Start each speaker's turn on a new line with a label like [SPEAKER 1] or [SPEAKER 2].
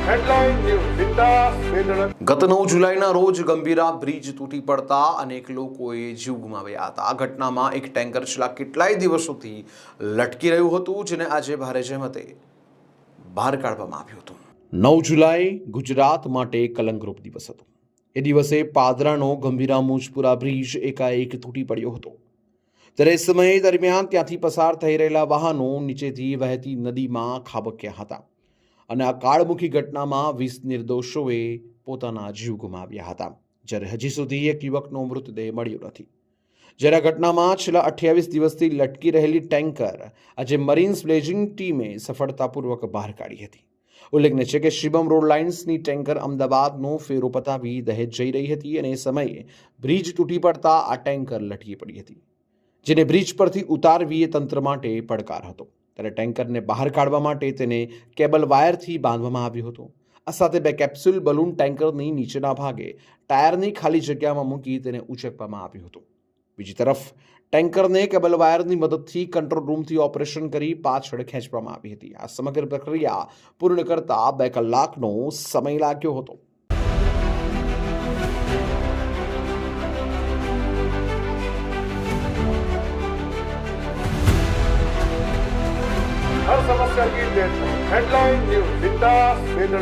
[SPEAKER 1] Headline News Bindas Vedana.
[SPEAKER 2] ગત 9 જુલાઈના રોજ ગંભીરા બ્રિજ તૂટી પડતા અનેક લોકોએ જીવ ગુમાવ્યા હતા. આ ઘટનામાં એક ટેન્કર છેલ્લા કેટલાય દિવસોથી લટકી રહ્યું હતું, જેને આજે ભારે જહેમતે બહાર કાઢવામાં આવ્યું હતું. 9 જુલાઈ ગુજરાત માટે કલંકરૂપ દિવસ હતો. એ દિવસે પાદરાનો ગંભીરા મુજપુરા બ્રિજ એકાએક તૂટી પડ્યો હતો. ત્યારે સમય દરમિયાન ત્યાંથી પસાર થઈ રહેલા વાહનો નીચેથી વહેતી નદીમાં ખાબક્યા હતા અને આ કાળમુખી ઘટનામાં 20 નિર્દોષોએ પોતાના જીવ ગુમાવ્યા હતા, જ્યારે હજી સુધી એક યુવકનો મૃતદેહ મળ્યો નથી. જ્યારે આ ઘટનામાં છેલ્લા 28 દિવસથી લટકી રહેલી ટેન્કર આજે મરીન સ્લેજિંગ ટીમે સફળતાપૂર્વક બહાર કાઢી હતી. ઉલ્લેખનીય છે કે શિવમ રોડ લાઇન્સની ટેન્કર અમદાવાદનો ફેરો પતાવી દહેજ જઈ રહી હતી અને એ સમયે બ્રિજ તૂટી પડતા આ ટેન્કર લટકી પડી હતી, જેને બ્રિજ પરથી ઉતારવી એ તંત્ર માટે પડકાર હતો. ત્યારે ટેન્કરને બહાર કાઢવા માટે તેને કેબલ વાયરથી બાંધવામાં આવ્યો હતો. આ સાથે 2 કેપ્સ્યુલ બલૂન ટેન્કરની નીચેના ભાગે ટાયરની ખાલી જગ્યામાં મૂકી તેને ઉંચકવામાં આવ્યું હતું. બીજી તરફ ટેન્કરને કેબલ વાયરની મદદથી કંટ્રોલ રૂમથી ઓપરેશન કરી પાછળ ખેંચવામાં આવી હતી. આ સમગ્ર પ્રક્રિયા પૂર્ણ કરતા 2 કલાકનો સમય લાગ્યો હતો.
[SPEAKER 1] हर समस्या की deadline. Headline News Bindas Vedana.